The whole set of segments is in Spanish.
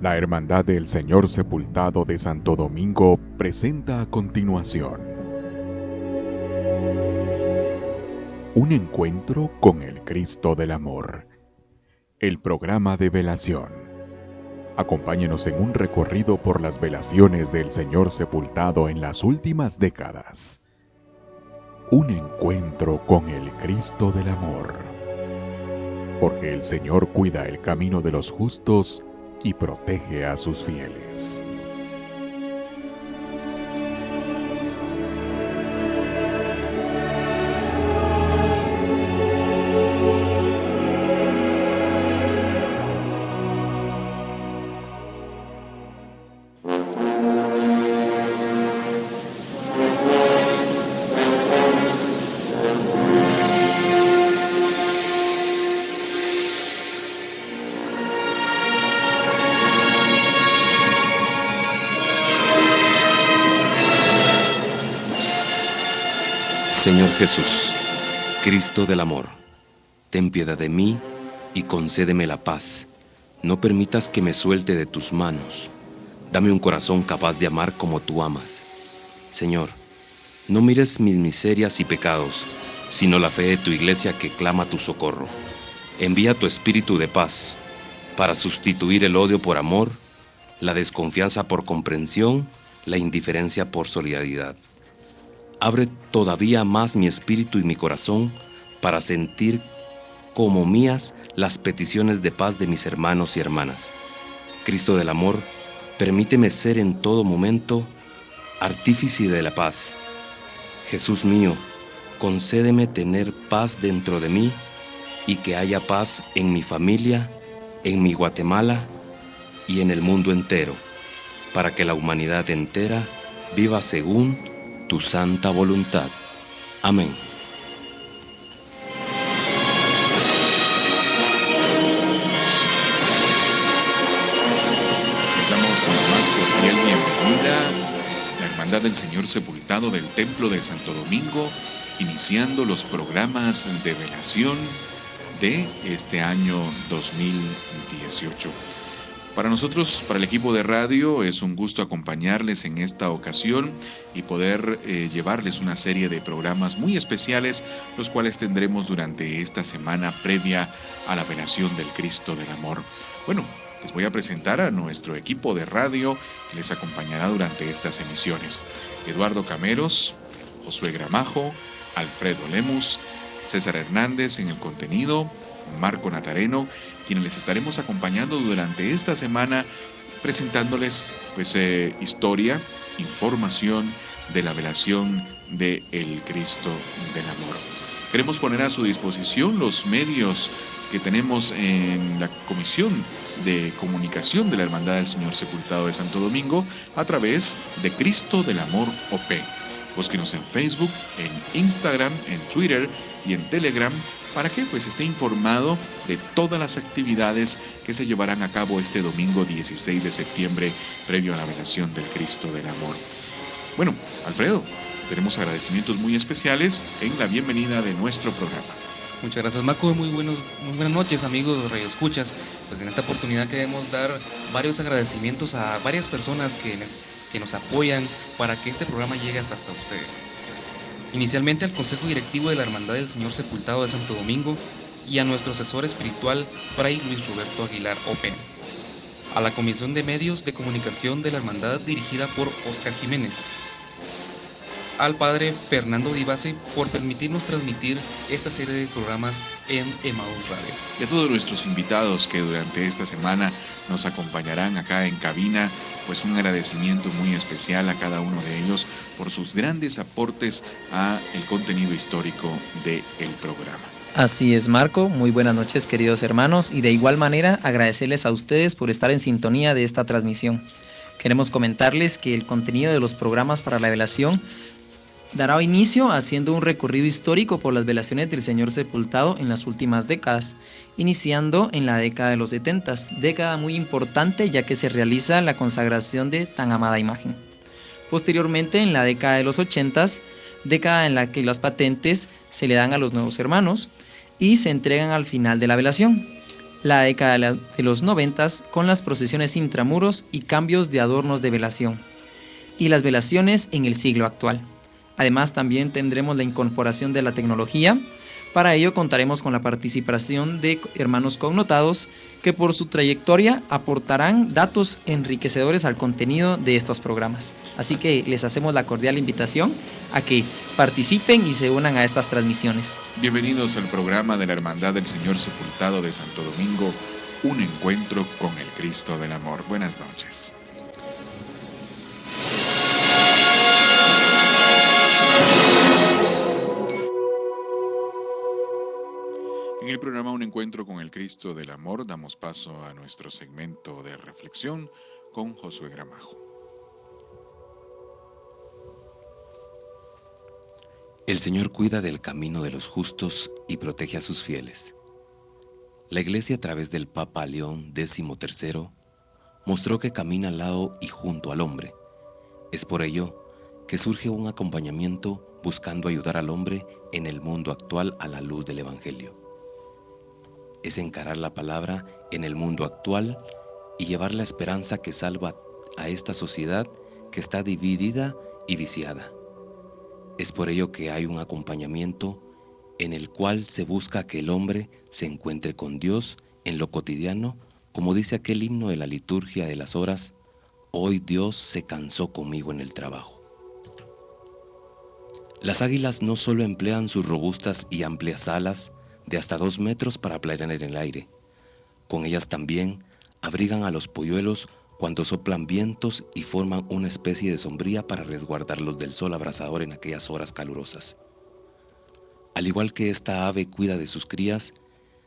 La Hermandad del Señor Sepultado de Santo Domingo presenta a continuación un encuentro con el Cristo del Amor, el programa de velación. Acompáñenos en un recorrido por las velaciones del Señor Sepultado en las últimas décadas. Un encuentro con el Cristo del Amor. Porque el Señor cuida el camino de los justos y protege a sus fieles. Señor Jesús, Cristo del amor, ten piedad de mí y concédeme la paz. No permitas que me suelte de tus manos. Dame un corazón capaz de amar como tú amas. Señor, no mires mis miserias y pecados, sino la fe de tu iglesia que clama tu socorro. Envía tu espíritu de paz para sustituir el odio por amor, la desconfianza por comprensión, la indiferencia por solidaridad. Abre todavía más mi espíritu y mi corazón para sentir como mías las peticiones de paz de mis hermanos y hermanas. Cristo del amor, permíteme ser en todo momento artífice de la paz. Jesús mío, concédeme tener paz dentro de mí y que haya paz en mi familia, en mi Guatemala y en el mundo entero, para que la humanidad entera viva según tu santa voluntad. Amén. Les damos la más cordial bienvenida a la Hermandad del Señor Sepultado del Templo de Santo Domingo, iniciando los programas de velación de este año 2018. Para nosotros, para el equipo de radio, es un gusto acompañarles en esta ocasión y poder llevarles una serie de programas muy especiales, los cuales tendremos durante esta semana previa a la velación del Cristo del Amor. Bueno, les voy a presentar a nuestro equipo de radio que les acompañará durante estas emisiones. Eduardo Cameros, Josué Gramajo, Alfredo Lemus, César Hernández en el contenido, Marco Natareno, quienes les estaremos acompañando durante esta semana presentándoles historia, información de la velación de el Cristo del Amor. Queremos poner a su disposición los medios que tenemos en la Comisión de Comunicación de la Hermandad del Señor Sepultado de Santo Domingo a través de Cristo del Amor OP. Búsquenos en Facebook, en Instagram, en Twitter y en Telegram para que esté informado de todas las actividades que se llevarán a cabo este domingo 16 de septiembre previo a la velación del Cristo del Amor. Bueno, Alfredo, tenemos agradecimientos muy especiales en la bienvenida de nuestro programa. Muchas gracias, Marco. Muy buenas noches, amigos radioescuchas. Pues en esta oportunidad queremos dar varios agradecimientos a varias personas que nos apoyan para que este programa llegue hasta ustedes. Inicialmente al Consejo Directivo de la Hermandad del Señor Sepultado de Santo Domingo y a nuestro asesor espiritual, Fray Luis Roberto Aguilar Open. A la Comisión de Medios de Comunicación de la Hermandad dirigida por Oscar Jiménez. Al Padre Fernando Dibase por permitirnos transmitir esta serie de programas en Emmaus Radio. Y a todos nuestros invitados que durante esta semana nos acompañarán acá en cabina, un agradecimiento muy especial a cada uno de ellos por sus grandes aportes a el contenido histórico del programa. Así es, Marco. Muy buenas noches, queridos hermanos, y de igual manera agradecerles a ustedes por estar en sintonía de esta transmisión. Queremos comentarles que el contenido de los programas para la velación dará inicio haciendo un recorrido histórico por las velaciones del Señor Sepultado en las últimas décadas, iniciando en la década de los 70, década muy importante ya que se realiza la consagración de tan amada imagen. Posteriormente, en la década de los 80, década en la que las patentes se le dan a los nuevos hermanos y se entregan al final de la velación. la década de los 90 con las procesiones intramuros y cambios de adornos de velación, y las velaciones en el siglo actual. Además, también tendremos la incorporación de la tecnología. Para ello contaremos con la participación de hermanos connotados que por su trayectoria aportarán datos enriquecedores al contenido de estos programas. Así que les hacemos la cordial invitación a que participen y se unan a estas transmisiones. Bienvenidos al programa de la Hermandad del Señor Sepultado de Santo Domingo, un encuentro con el Cristo del Amor. Buenas noches. En el programa Un Encuentro con el Cristo del Amor damos paso a nuestro segmento de reflexión con Josué Gramajo. El Señor cuida del camino de los justos y protege a sus fieles. La Iglesia, a través del Papa León XIII, mostró que camina al lado y junto al hombre. Es por ello que surge un acompañamiento buscando ayudar al hombre en el mundo actual a la luz del Evangelio. Es encarar la palabra en el mundo actual y llevar la esperanza que salva a esta sociedad que está dividida y viciada. Es por ello que hay un acompañamiento en el cual se busca que el hombre se encuentre con Dios en lo cotidiano, como dice aquel himno de la liturgia de las horas: hoy Dios se cansó conmigo en el trabajo. Las águilas no solo emplean sus robustas y amplias alas de hasta 2 metros para planear en el aire. Con ellas también abrigan a los polluelos cuando soplan vientos y forman una especie de sombría para resguardarlos del sol abrasador en aquellas horas calurosas. Al igual que esta ave cuida de sus crías,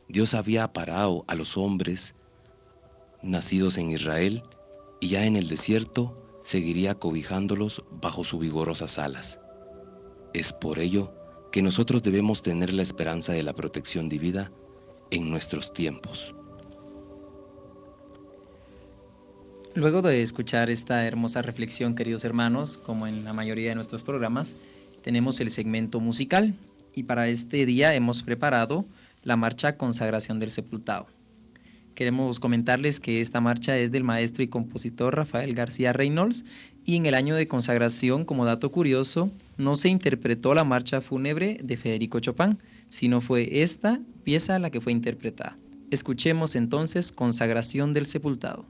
Dios había aparado a los hombres nacidos en Israel y ya en el desierto seguiría cobijándolos bajo sus vigorosas alas. Es por ello que nosotros debemos tener la esperanza de la protección divina en nuestros tiempos. Luego de escuchar esta hermosa reflexión, queridos hermanos, como en la mayoría de nuestros programas, tenemos el segmento musical y para este día hemos preparado la marcha Consagración del Sepultado. Queremos comentarles que esta marcha es del maestro y compositor Rafael García Reynolds y en el año de consagración, como dato curioso, no se interpretó la marcha fúnebre de Federico Chopin, sino fue esta pieza la que fue interpretada. Escuchemos entonces Consagración del Sepultado.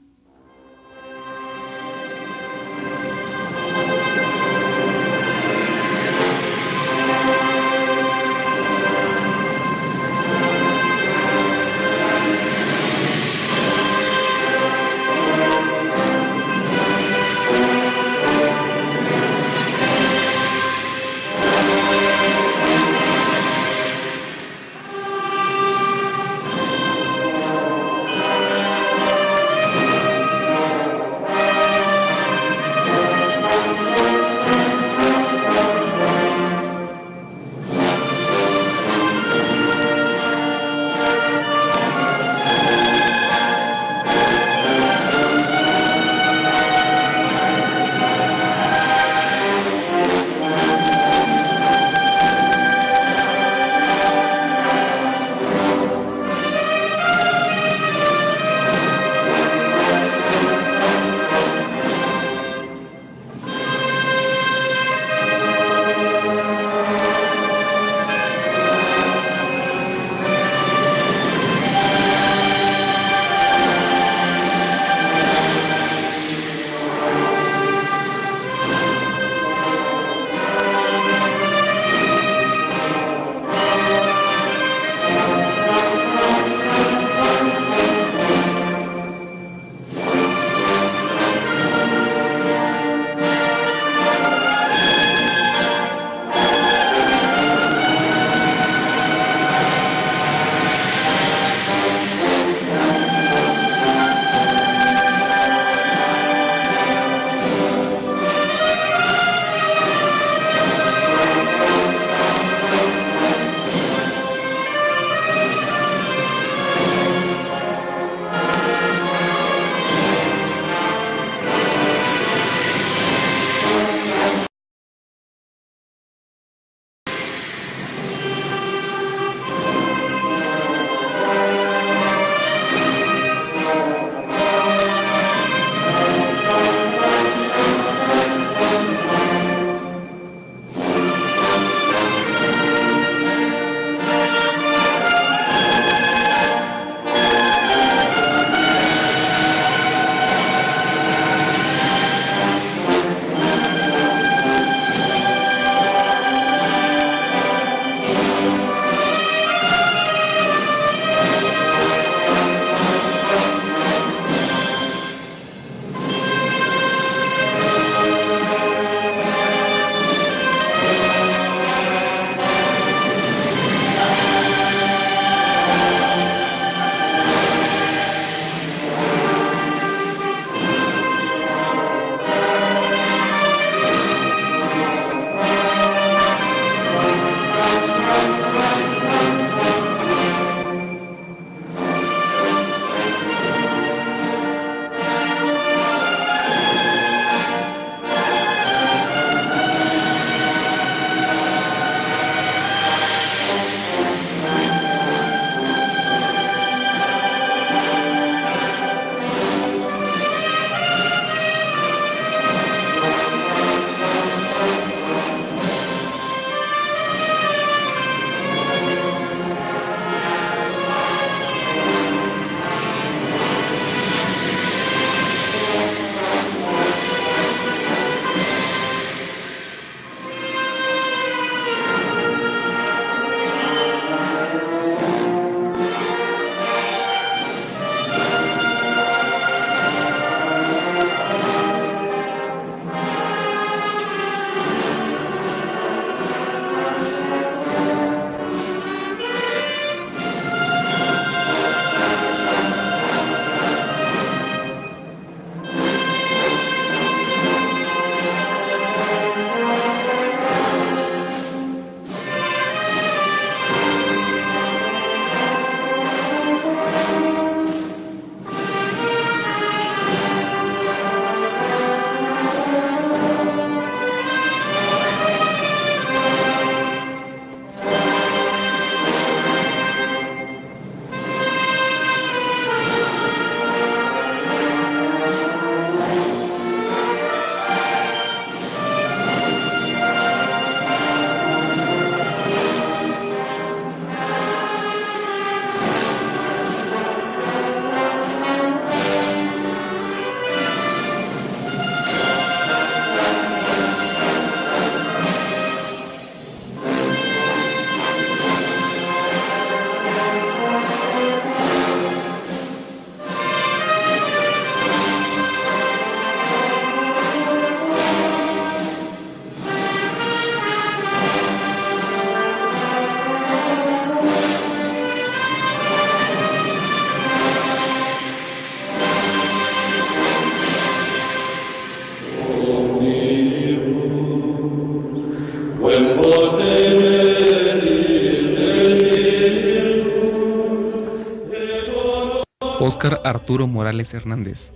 Óscar Arturo Morales Hernández.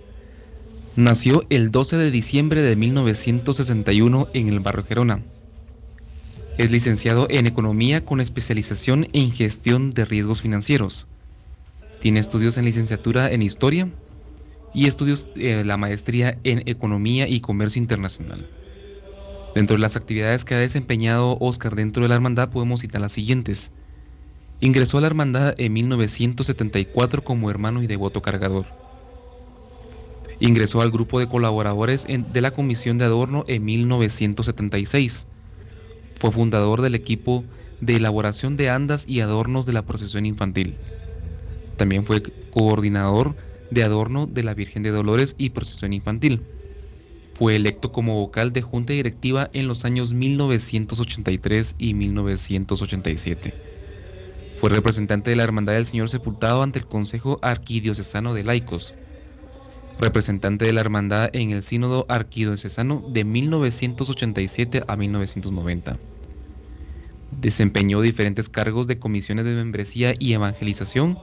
Nació el 12 de diciembre de 1961 en el barrio Gerona. Es licenciado en Economía con especialización en Gestión de Riesgos Financieros. Tiene estudios en licenciatura en Historia y estudios la maestría en Economía y Comercio Internacional. Dentro de las actividades que ha desempeñado Óscar dentro de la hermandad podemos citar las siguientes. Ingresó a la hermandad en 1974 como hermano y devoto cargador. Ingresó al grupo de colaboradores de la Comisión de Adorno en 1976. Fue fundador del equipo de elaboración de andas y adornos de la procesión infantil. También fue coordinador de adorno de la Virgen de Dolores y procesión infantil. Fue electo como vocal de junta directiva en los años 1983 y 1987. Fue representante de la Hermandad del Señor Sepultado ante el Consejo Arquidiocesano de Laicos. Representante de la Hermandad en el Sínodo Arquidiocesano de 1987 a 1990. Desempeñó diferentes cargos de comisiones de membresía y evangelización.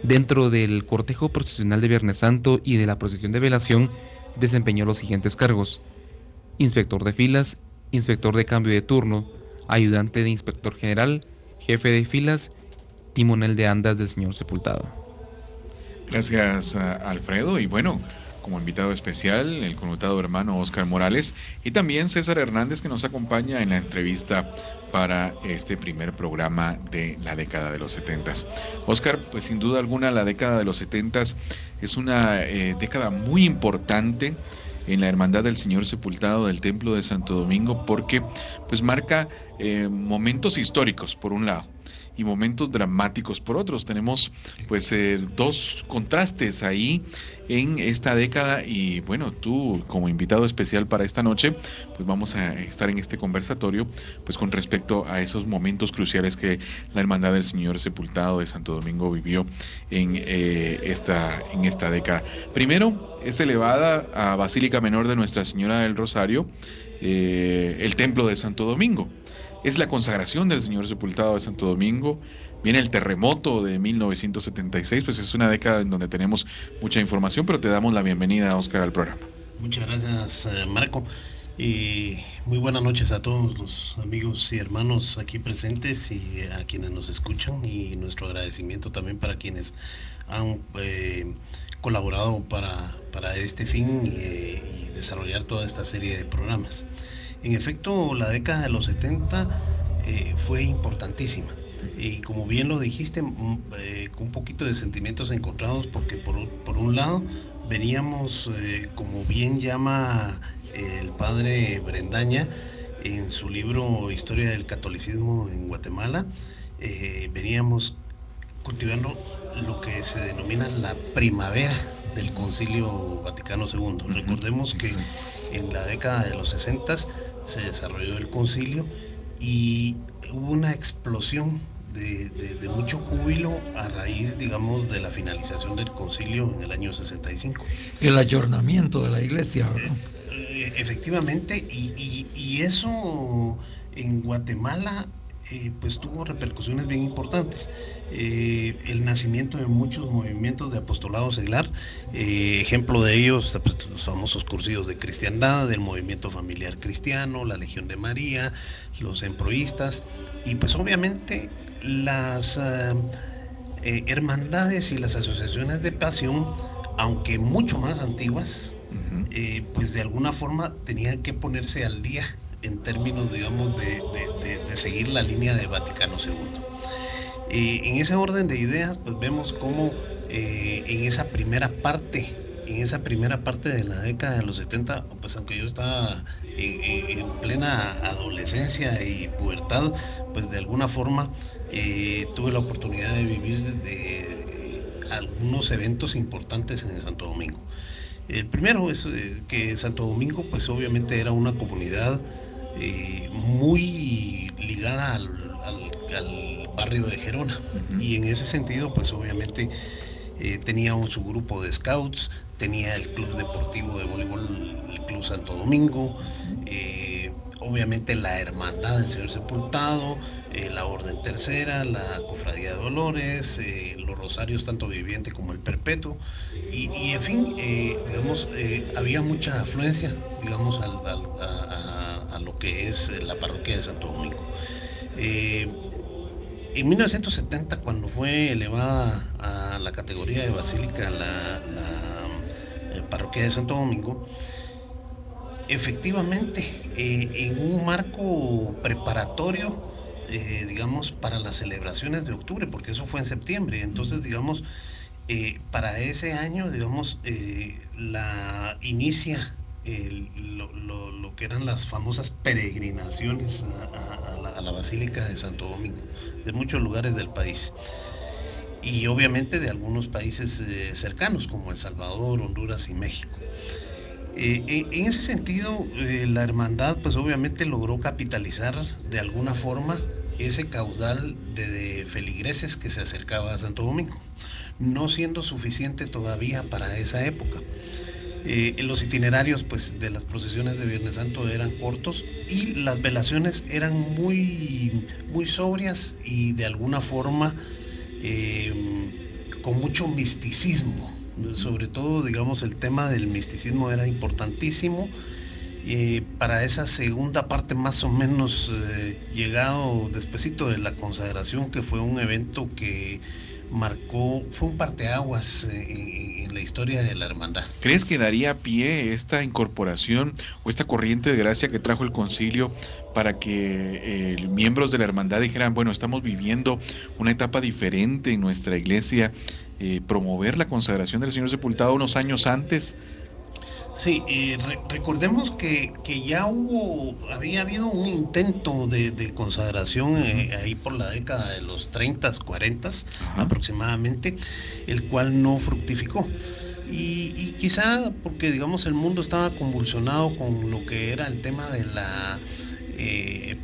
Dentro del cortejo procesional de Viernes Santo y de la procesión de velación, desempeñó los siguientes cargos: inspector de filas, inspector de cambio de turno, ayudante de inspector general, jefe de filas, timonel de andas del Señor Sepultado. Gracias, Alfredo. Y bueno, como invitado especial, el connotado hermano Óscar Morales y también César Hernández, que nos acompaña en la entrevista para este primer programa de la década de los 70. Óscar, pues sin duda alguna la década de los 70 es una década muy importante en la Hermandad del Señor Sepultado del Templo de Santo Domingo, porque pues marca momentos históricos por un lado y momentos dramáticos por otros. Tenemos pues dos contrastes ahí en esta década y bueno, tú como invitado especial para esta noche pues vamos a estar en este conversatorio pues con respecto a esos momentos cruciales que la Hermandad del Señor Sepultado de Santo Domingo vivió en esta década. Primero es elevada a Basílica Menor de Nuestra Señora del Rosario el Templo de Santo Domingo. Es la consagración del Señor Sepultado de Santo Domingo. Viene el terremoto de 1976, pues es una década en donde tenemos mucha información, pero te damos la bienvenida, Óscar, al programa. Muchas gracias, Marco. Y muy buenas noches a todos los amigos y hermanos aquí presentes y a quienes nos escuchan, y nuestro agradecimiento también para quienes han colaborado para este fin y desarrollar toda esta serie de programas. En efecto, la década de los 70 fue importantísima y como bien lo dijiste, con un poquito de sentimientos encontrados, porque por un lado veníamos, como bien llama el padre Brendaña en su libro Historia del Catolicismo en Guatemala, veníamos cultivando lo que se denomina la primavera del Concilio Vaticano II. Recordemos que en la década de los 60 se desarrolló el concilio y hubo una explosión de mucho júbilo a raíz, digamos, de la finalización del concilio en el año 65. El ayornamiento de la iglesia, ¿verdad? Efectivamente, y eso en Guatemala pues tuvo repercusiones bien importantes. El nacimiento de muchos movimientos de apostolado seglar, ejemplo de ellos pues, los famosos cursillos de cristiandad, del movimiento familiar cristiano, la Legión de María, los emproístas, y pues obviamente las hermandades y las asociaciones de pasión, aunque mucho más antiguas, pues de alguna forma tenían que ponerse al día en términos, digamos, de seguir la línea de Vaticano II. En ese orden de ideas, pues vemos cómo en esa primera parte de la década de los 70, pues aunque yo estaba en plena adolescencia y pubertad, pues de alguna forma tuve la oportunidad de vivir algunos eventos importantes en el Santo Domingo. El primero es que Santo Domingo, pues obviamente era una comunidad muy ligada al barrio de Gerona, y en ese sentido, pues obviamente tenía su grupo de scouts, tenía el club deportivo de voleibol, el Club Santo Domingo, obviamente la Hermandad del Señor Sepultado, la Orden Tercera, la Cofradía de Dolores, los rosarios tanto viviente como el perpetuo, y en fin, digamos, había mucha afluencia, digamos, a lo que es la parroquia de Santo Domingo. En 1970, cuando fue elevada a la categoría de basílica la parroquia de Santo Domingo, efectivamente, en un marco preparatorio, digamos, para las celebraciones de octubre, porque eso fue en septiembre, entonces, digamos, para ese año, digamos, la inicia lo que eran las famosas peregrinaciones a la Basílica de Santo Domingo, de muchos lugares del país. Y obviamente de algunos países cercanos, como El Salvador, Honduras y México. En ese sentido, la hermandad pues obviamente logró capitalizar de alguna forma ese caudal de feligreses que se acercaba a Santo Domingo, no siendo suficiente todavía para esa época. Los itinerarios pues de las procesiones de Viernes Santo eran cortos y las velaciones eran muy, muy sobrias y de alguna forma con mucho misticismo. Sobre todo, digamos, el tema del misticismo era importantísimo para esa segunda parte, más o menos llegado despuesito de la consagración, que fue un evento que fue un parteaguas en la historia de la hermandad. ¿Crees que daría pie esta incorporación o esta corriente de gracia que trajo el concilio para que miembros de la hermandad dijeran, bueno, estamos viviendo una etapa diferente en nuestra iglesia, promover la consagración del Señor Sepultado unos años antes? Sí, recordemos que ya había habido un intento de consagración ahí por la década de los 30s, 40s aproximadamente, el cual no fructificó. Y quizá porque, digamos, el mundo estaba convulsionado con lo que era el tema de la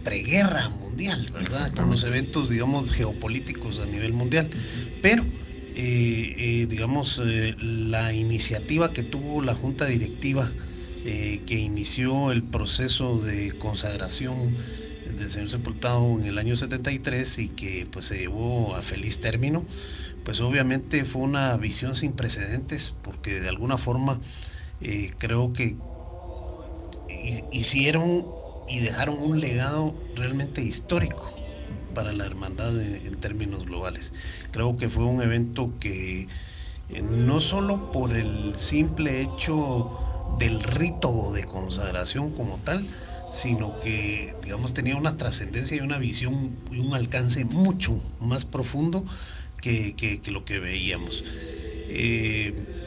preguerra mundial, ¿verdad? Con los eventos, digamos, geopolíticos a nivel mundial. Pero digamos, la iniciativa que tuvo la Junta Directiva que inició el proceso de consagración del Señor Sepultado en el año 73 y que pues se llevó a feliz término, pues obviamente fue una visión sin precedentes, porque de alguna forma creo que hicieron y dejaron un legado realmente histórico para la hermandad en términos globales. Creo que fue un evento que no solo por el simple hecho del rito de consagración como tal, sino que, digamos, tenía una trascendencia y una visión y un alcance mucho más profundo que lo que veíamos.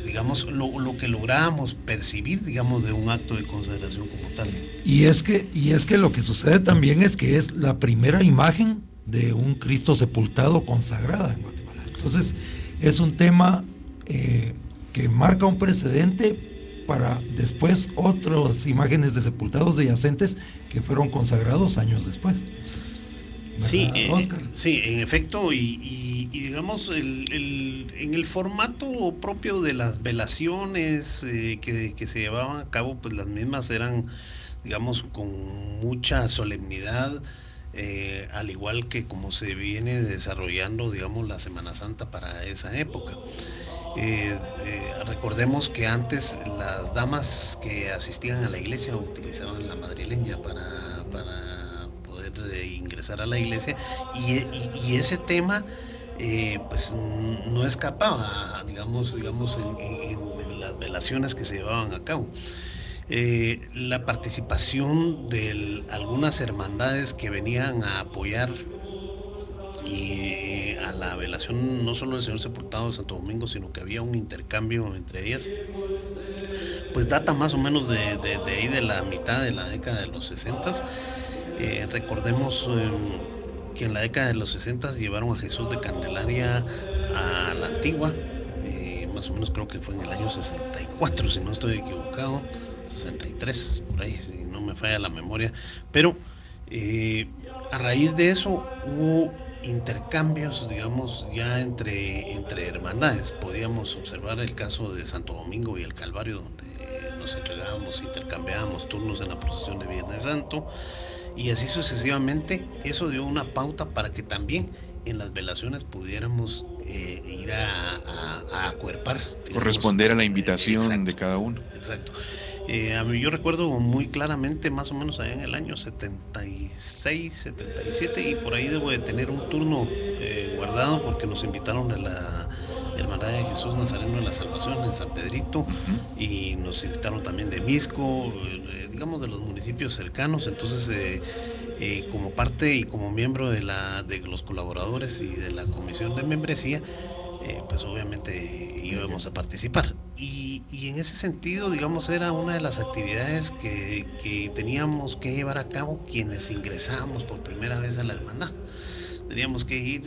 Digamos, lo que lográbamos percibir, digamos, de un acto de consagración como tal. Y es que lo que sucede también es que es la primera imagen de un Cristo sepultado consagrada en Guatemala. Entonces es un tema que marca un precedente para después otras imágenes de sepultados adyacentes que fueron consagrados años después. Sí, sí, en efecto, y digamos, en el formato propio de las velaciones que se llevaban a cabo, pues las mismas eran, digamos, con mucha solemnidad, al igual que como se viene desarrollando, digamos, la Semana Santa para esa época. Recordemos que antes las damas que asistían a la iglesia utilizaban la madrileña para poder ingresar a la iglesia, y ese tema pues no escapaba, digamos en las velaciones que se llevaban a cabo. La participación de algunas hermandades que venían a apoyar a la velación, no solo del Señor Sepultado de Santo Domingo, sino que había un intercambio entre ellas, pues data más o menos de ahí, de la mitad de la década de los 60s. Recordemos que en la década de los 60 llevaron a Jesús de Candelaria a la Antigua, más o menos creo que fue en el año 64, si no estoy equivocado, 63, por ahí, si no me falla la memoria, pero a raíz de eso hubo intercambios, digamos, ya entre hermandades. Podíamos observar el caso de Santo Domingo y el Calvario, donde nos entregábamos, intercambiábamos turnos en la procesión de Viernes Santo, y así sucesivamente. Eso dio una pauta para que también en las velaciones pudiéramos ir a acuerpar, digamos, corresponder a la invitación exacto, de cada uno. Exacto. A mí yo recuerdo muy claramente, más o menos allá en el año 76, 77, y por ahí debo de tener un turno guardado, porque nos invitaron a la Hermandad de Jesús Nazareno de la Salvación en San Pedrito, y nos invitaron también de Misco, digamos de los municipios cercanos. Entonces como parte y como miembro de los colaboradores y de la comisión de membresía, pues obviamente íbamos a participar, y en ese sentido, digamos, era una de las actividades que teníamos que llevar a cabo quienes ingresábamos por primera vez a la hermandad. Teníamos que ir,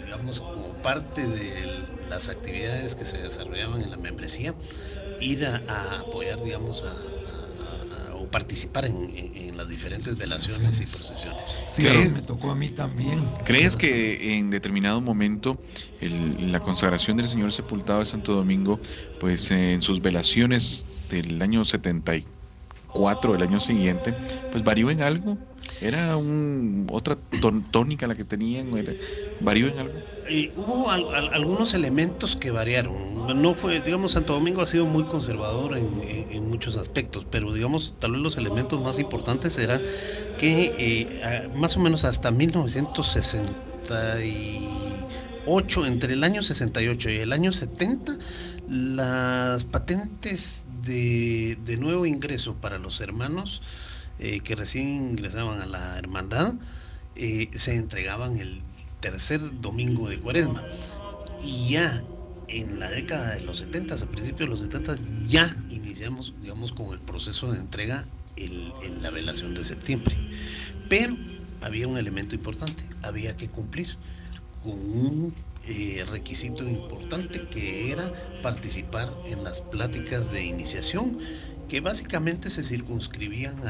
digamos, como parte de las actividades que se desarrollaban en la membresía, ir a apoyar, digamos, o participar en las diferentes velaciones y procesiones. Sí, Claro. me tocó a mí también. ¿Crees que en determinado momento la consagración del Señor Sepultado de Santo Domingo, pues en sus velaciones del año 74, el año siguiente, pues varió en algo? ¿Era otra tónica la que tenían? ¿Varió en algo? Hubo algunos elementos que variaron. No fue, digamos, Santo Domingo ha sido muy conservador en muchos aspectos, pero digamos, tal vez los elementos más importantes era que más o menos hasta 1968, entre el año 68 y el año 70, las patentes de nuevo ingreso para los hermanos que recién ingresaban a la hermandad se entregaban el tercer domingo de Cuaresma, y ya en la década de los 70, a principios de los 70, ya iniciamos, digamos, con el proceso de entrega en la velación de septiembre. Pero había un elemento importante: había que cumplir con un requisito importante, que era participar en las pláticas de iniciación, que básicamente se circunscribían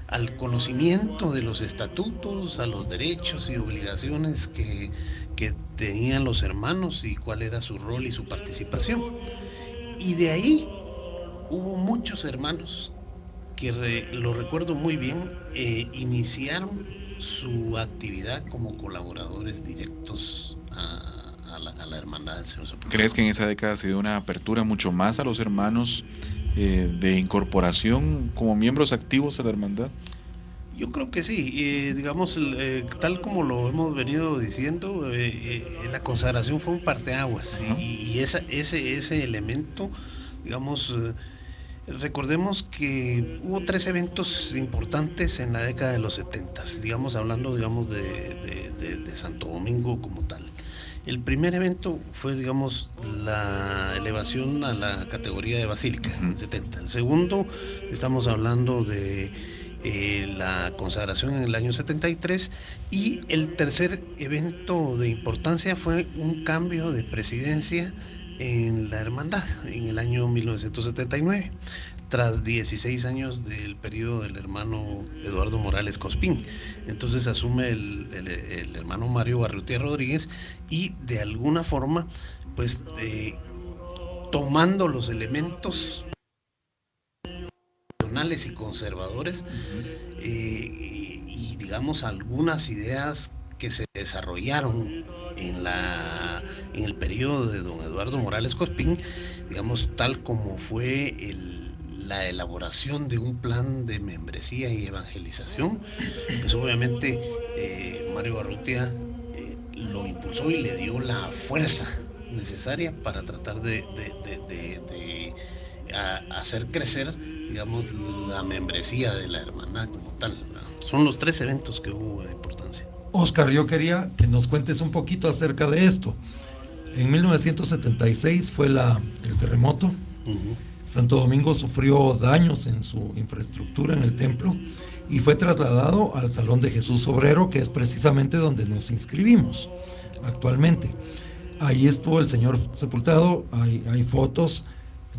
al conocimiento de los estatutos, a los derechos y obligaciones que tenían los hermanos, y cuál era su rol y su participación. Y de ahí hubo muchos hermanos que, lo recuerdo muy bien, iniciaron su actividad como colaboradores directos a la hermandad del Señor Sepultado. ¿Crees que en esa década se dio una apertura mucho más a los hermanos de incorporación como miembros activos de la hermandad? Yo creo que sí, digamos, tal como lo hemos venido diciendo, la consagración fue un parteaguas, y ese elemento, digamos, recordemos que hubo 3 eventos importantes en la década de los 70, digamos, hablando, digamos, de Santo Domingo como tal. El primer evento fue, digamos, la elevación a la categoría de basílica, en 70. El segundo, estamos hablando de la consagración en el año 73, y el tercer evento de importancia fue un cambio de presidencia en la hermandad en el año 1979, tras 16 años del periodo del hermano Eduardo Morales Cospín. Entonces asume el hermano Mario Barrutia Rodríguez, y de alguna forma, pues tomando los elementos y conservadores, y digamos algunas ideas que se desarrollaron en el periodo de don Eduardo Morales Cospín, digamos, tal como fue la elaboración de un plan de membresía y evangelización, pues obviamente Mario Barrutia lo impulsó y le dio la fuerza necesaria para tratar de hacer crecer, digamos, la membresía de la hermandad como tal. Son los 3 eventos que hubo de importancia. Oscar, yo quería que nos cuentes un poquito acerca de esto. En 1976 fue el terremoto. Santo Domingo sufrió daños en su infraestructura en el templo y fue trasladado al Salón de Jesús Obrero, que es precisamente donde nos inscribimos actualmente. Ahí estuvo el Señor sepultado, hay fotos.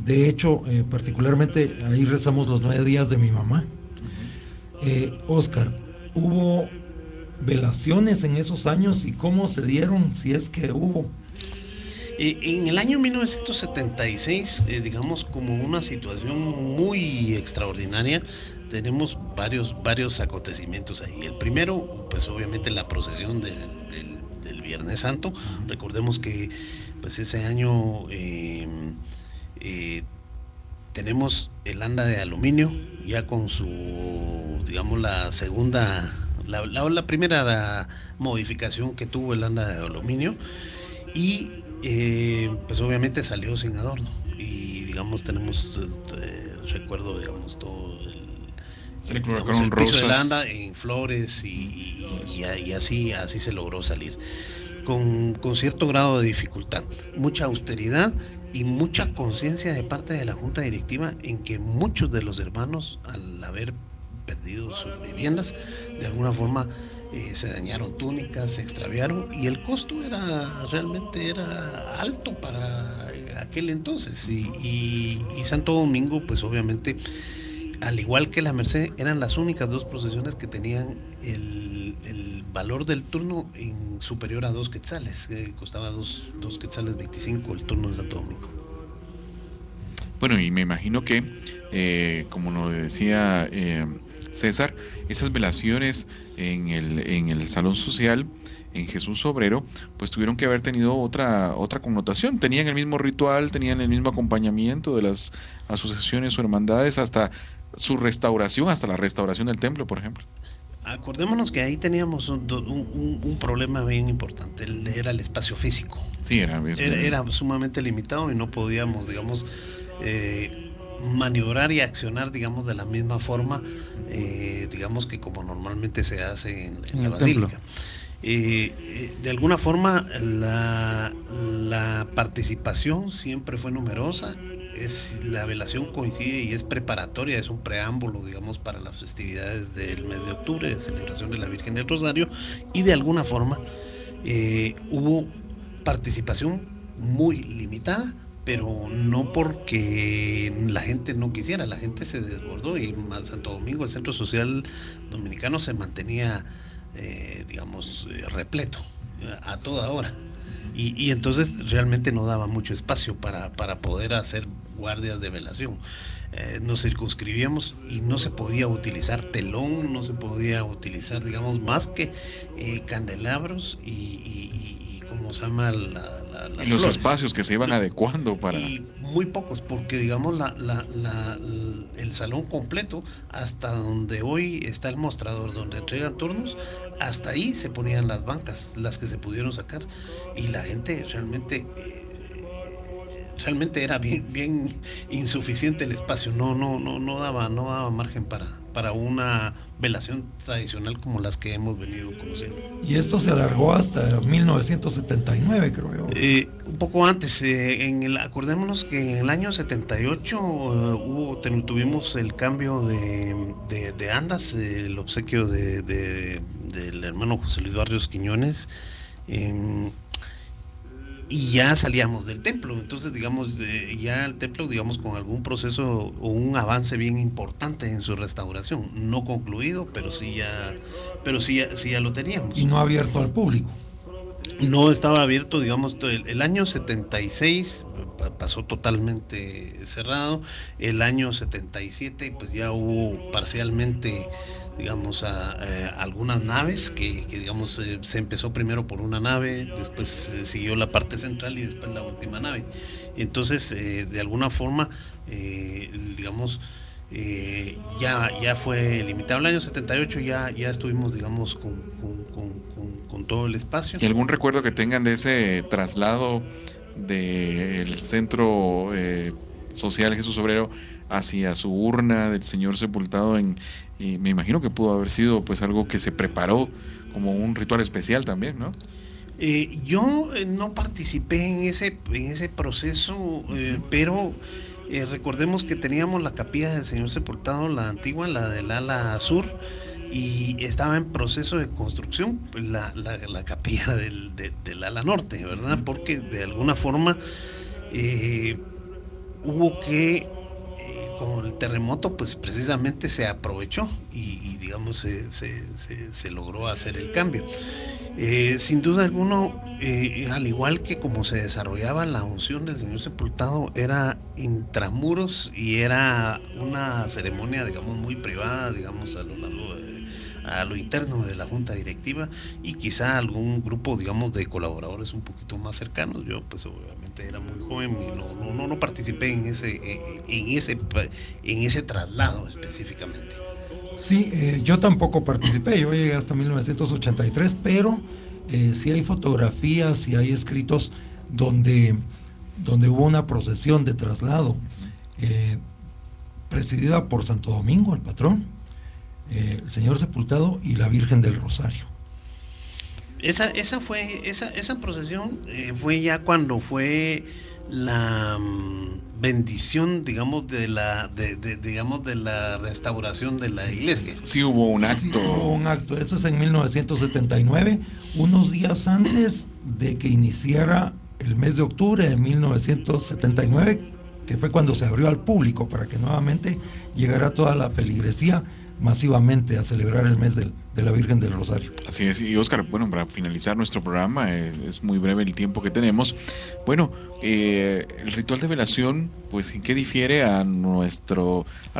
De hecho, particularmente ahí rezamos los 9 días de mi mamá. Oscar, ¿hubo velaciones en esos años y cómo se dieron, si es que hubo? En el año 1976, digamos como una situación muy extraordinaria, tenemos varios acontecimientos ahí. El primero, pues obviamente la procesión del Viernes Santo. Recordemos que pues ese año tenemos el anda de aluminio ya con su, digamos, la segunda, la primera modificación que tuvo el anda de aluminio, y pues obviamente salió sin adorno, y digamos tenemos recuerdo, digamos, todo se le digamos, colocaron el piso rosas del anda en flores, y así se logró salir con cierto grado de dificultad, mucha austeridad y mucha conciencia de parte de la junta directiva en que muchos de los hermanos, al haber perdido sus viviendas, de alguna forma se dañaron túnicas, se extraviaron, y el costo realmente era alto para aquel entonces, y Santo Domingo, pues obviamente, al igual que la Merced, eran las únicas dos procesiones que tenían el valor del turno en superior a 2 quetzales, costaba 2 quetzales 25 el turno de Santo Domingo. Bueno, y me imagino que, como nos decía César, esas velaciones en el Salón Social, en Jesús Obrero, pues tuvieron que haber tenido otra connotación. Tenían el mismo ritual, tenían el mismo acompañamiento de las asociaciones o hermandades, hasta su restauración, hasta la restauración del templo, por ejemplo. Acordémonos que ahí teníamos un problema bien importante, era el espacio físico. Sí, era sumamente limitado, y no podíamos, digamos, maniobrar y accionar, digamos, de la misma forma, digamos, que como normalmente se hace en la basílica. De alguna forma la participación siempre fue numerosa. La velación coincide y es preparatoria, es un preámbulo, digamos, para las festividades del mes de octubre, de celebración de la Virgen del Rosario, y de alguna forma hubo participación muy limitada, pero no porque la gente no quisiera, la gente se desbordó, y en Santo Domingo, el Centro Social Dominicano, se mantenía digamos, repleto a toda hora, y entonces realmente no daba mucho espacio para poder hacer guardias de velación. Nos circunscribíamos y no se podía utilizar telón, no se podía utilizar, digamos, más que candelabros y ¿cómo se llama? Las los flores. Espacios que se iban adecuando para... Y muy pocos, porque digamos el salón completo, hasta donde hoy está el mostrador donde entregan turnos, hasta ahí se ponían las bancas, las que se pudieron sacar, y la gente realmente era bien insuficiente el espacio, no daba margen para una velación tradicional como las que hemos venido conociendo. Y esto se alargó hasta 1979, creo yo. Un poco antes, acordémonos que en el año 78 tuvimos el cambio de andas, el obsequio del hermano José Luis Barrios Quiñones, y ya salíamos del templo. Entonces, digamos, ya el templo, digamos, con algún proceso o un avance bien importante en su restauración, no concluido, pero sí ya lo teníamos. Y no abierto al público. No estaba abierto, digamos, el año 76 pasó totalmente cerrado. El año 77 pues ya hubo parcialmente, digamos, algunas naves que digamos, se empezó primero por una nave, después siguió la parte central y después la última nave. Entonces, de alguna forma, digamos, ya fue limitado. El año 78 ya estuvimos, digamos, con todo el espacio. ¿Y algún recuerdo que tengan de ese traslado del Centro Social Jesús Obrero hacia su urna del Señor sepultado y me imagino que pudo haber sido pues algo que se preparó como un ritual especial también, ¿no? Yo no participé en ese proceso, pero recordemos que teníamos la capilla del Señor sepultado, la antigua, la del ala sur, y estaba en proceso de construcción la capilla del ala norte, ¿verdad? Porque de alguna forma hubo que con el terremoto, pues precisamente se aprovechó y digamos se logró hacer el cambio. Sin duda alguno, al igual que como se desarrollaba la unción del Señor Sepultado, era intramuros y era una ceremonia, digamos, muy privada, digamos, a lo interno de la junta directiva, y quizá algún grupo, digamos, de colaboradores un poquito más cercanos. Yo pues obviamente era muy joven y no participé en ese traslado específicamente. Sí, yo tampoco participé, yo llegué hasta 1983, pero sí hay fotografías y hay escritos donde hubo una procesión de traslado presidida por Santo Domingo, el patrón, el Señor Sepultado y la Virgen del Rosario. Esa procesión fue ya cuando fue la bendición, digamos, de la restauración de la iglesia. Sí hubo un acto. Sí, hubo un acto, eso es en 1979, unos días antes de que iniciara el mes de octubre de 1979, que fue cuando se abrió al público para que nuevamente llegara toda la feligresía masivamente a celebrar el mes de la Virgen del Rosario. Así es, y Óscar, bueno, para finalizar nuestro programa, es muy breve el tiempo que tenemos. Bueno, el ritual de velación, pues, ¿en qué difiere al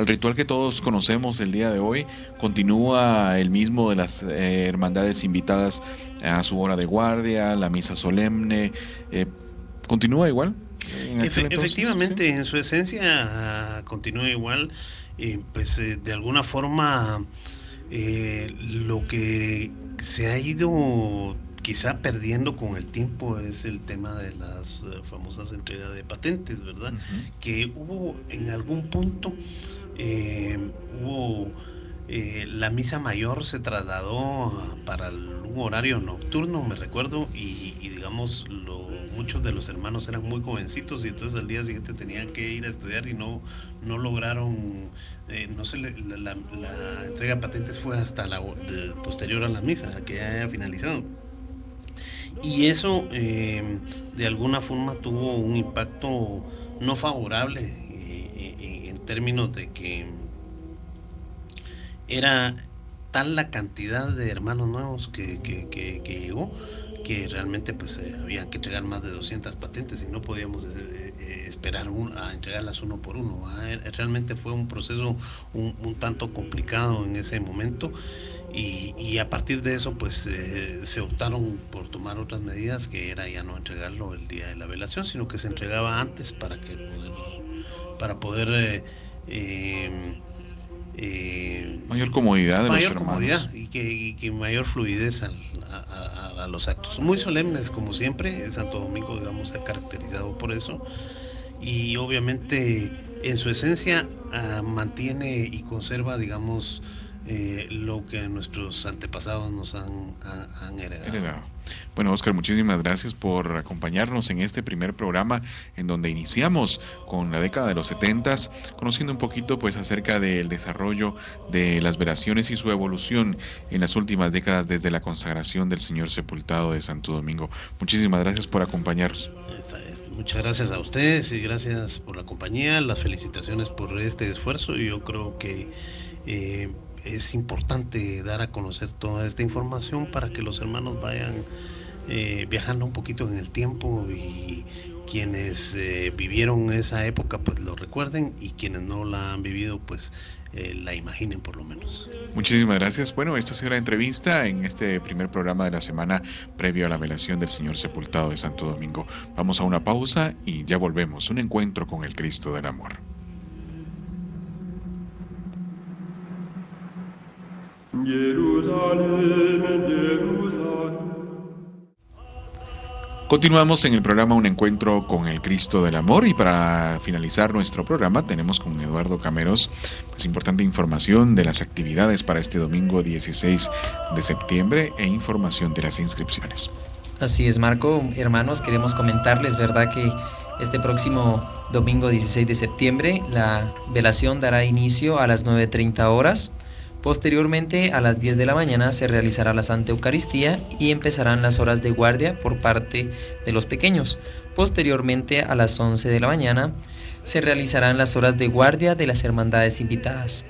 ritual que todos conocemos el día de hoy? ¿Continúa el mismo de las hermandades invitadas a su hora de guardia, la misa solemne? ¿Continúa igual? Efectivamente, ¿sí? En su esencia continúa igual. Pues de alguna forma lo que se ha ido quizá perdiendo con el tiempo es el tema de las famosas entregas de patentes, ¿verdad? Uh-huh. Que hubo en algún punto, la misa mayor se trasladó para un horario nocturno, me recuerdo, y digamos, muchos de los hermanos eran muy jovencitos y entonces al día siguiente tenían que ir a estudiar y no lograron, la entrega de patentes fue hasta posterior a la misa, que haya finalizado. Y eso de alguna forma tuvo un impacto no favorable en términos de que era tal la cantidad de hermanos nuevos que llegó, que realmente pues habían que entregar más de 200 patentes y no podíamos esperar a entregarlas uno por uno. Realmente fue un proceso un tanto complicado en ese momento, y a partir de eso pues se optaron por tomar otras medidas, que era ya no entregarlo el día de la velación, sino que se entregaba antes para poder mayor comodidad de los hermanos. Comodidad y que mayor fluidez a los actos. Muy solemnes, como siempre. Santo Domingo, digamos, se ha caracterizado por eso. Y obviamente, en su esencia, mantiene y conserva, digamos, lo que nuestros antepasados nos han heredado. Bueno, Óscar, muchísimas gracias por acompañarnos en este primer programa en donde iniciamos con la década de los 70s, conociendo un poquito pues acerca del desarrollo de las velaciones y su evolución en las últimas décadas desde la consagración del Señor Sepultado de Santo Domingo. Muchísimas gracias por acompañarnos. Muchas gracias a ustedes y gracias por la compañía, las felicitaciones por este esfuerzo. Yo creo que es importante dar a conocer toda esta información para que los hermanos vayan viajando un poquito en el tiempo, y quienes vivieron esa época pues lo recuerden, y quienes no la han vivido pues la imaginen por lo menos. Muchísimas gracias. Bueno, esto ha sido la entrevista en este primer programa de la semana previo a la velación del Señor Sepultado de Santo Domingo. Vamos a una pausa y ya volvemos. Un encuentro con el Cristo del Amor. Jerusalén, Jerusalén. Continuamos en el programa Un Encuentro con el Cristo del Amor, y para finalizar nuestro programa tenemos con Eduardo Cameros pues importante información de las actividades para este domingo 16 de septiembre e información de las inscripciones. Así es, Marco. Hermanos, queremos comentarles, ¿verdad?, que este próximo domingo 16 de septiembre la velación dará inicio a las 9:30 horas. Posteriormente, a las 10 de la mañana se realizará la Santa Eucaristía y empezarán las horas de guardia por parte de los pequeños. Posteriormente, a las 11 de la mañana se realizarán las horas de guardia de las hermandades invitadas.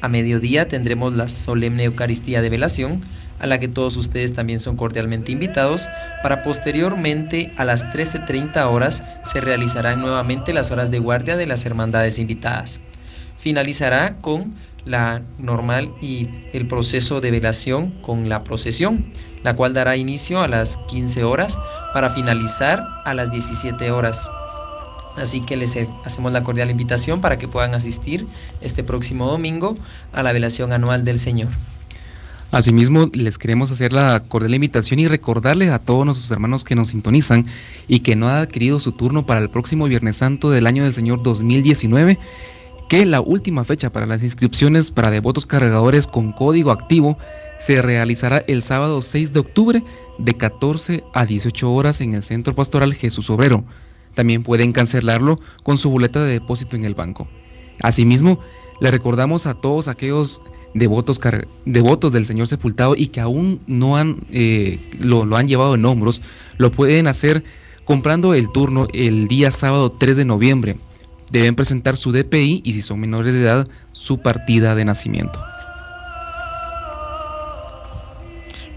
A mediodía tendremos la solemne Eucaristía de velación, a la que todos ustedes también son cordialmente invitados, para posteriormente a las 13:30 horas se realizarán nuevamente las horas de guardia de las hermandades invitadas. Finalizará con la normal y el proceso de velación con la procesión, la cual dará inicio a las 15 horas para finalizar a las 17 horas. Así que les hacemos la cordial invitación para que puedan asistir este próximo domingo a la velación anual del Señor. Asimismo, les queremos hacer la cordial invitación y recordarles a todos nuestros hermanos que nos sintonizan y que no han adquirido su turno para el próximo Viernes Santo del año del Señor 2019, que la última fecha para las inscripciones para devotos cargadores con código activo se realizará el sábado 6 de octubre de 14 a 18 horas en el Centro Pastoral Jesús Obrero. También pueden cancelarlo con su boleta de depósito en el banco. Asimismo, le recordamos a todos aquellos devotos del Señor sepultado y que aún no lo han llevado en hombros, lo pueden hacer comprando el turno el día sábado 3 de noviembre. Deben presentar su DPI y, si son menores de edad, su partida de nacimiento.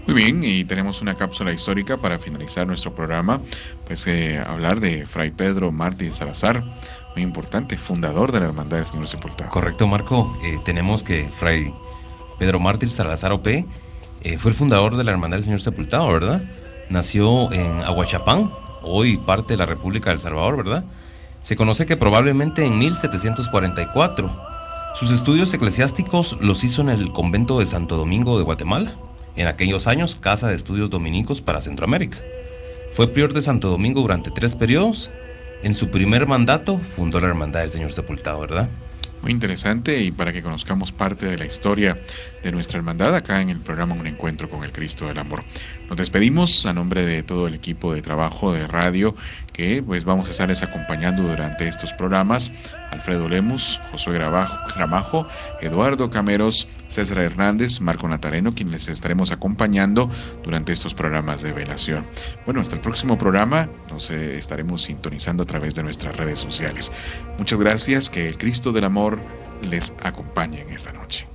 Muy bien, y tenemos una cápsula histórica para finalizar nuestro programa, pues hablar de Fray Pedro Mártir Salazar, muy importante, fundador de la Hermandad del Señor Sepultado. Correcto, Marco. Tenemos que Fray Pedro Mártir Salazar O.P. Fue el fundador de la Hermandad del Señor Sepultado, ¿verdad? Nació en Aguachapán, hoy parte de la República del Salvador, ¿verdad? Se conoce que probablemente en 1744. Sus estudios eclesiásticos los hizo en el convento de Santo Domingo de Guatemala, en aquellos años casa de estudios dominicos para Centroamérica. Fue prior de Santo Domingo durante 3 periodos. En su primer mandato fundó la Hermandad del Señor Sepultado, ¿verdad? Muy interesante, y para que conozcamos parte de la historia de nuestra hermandad acá en el programa Un Encuentro con el Cristo del Amor. Nos despedimos a nombre de todo el equipo de trabajo de radio que pues vamos a estarles acompañando durante estos programas: Alfredo Lemus, Josué Gramajo, Eduardo Cameros, César Hernández, Marco Natareno, quienes les estaremos acompañando durante estos programas de velación. Bueno, hasta el próximo programa nos estaremos sintonizando a través de nuestras redes sociales. Muchas gracias, que el Cristo del Amor les acompañe en esta noche.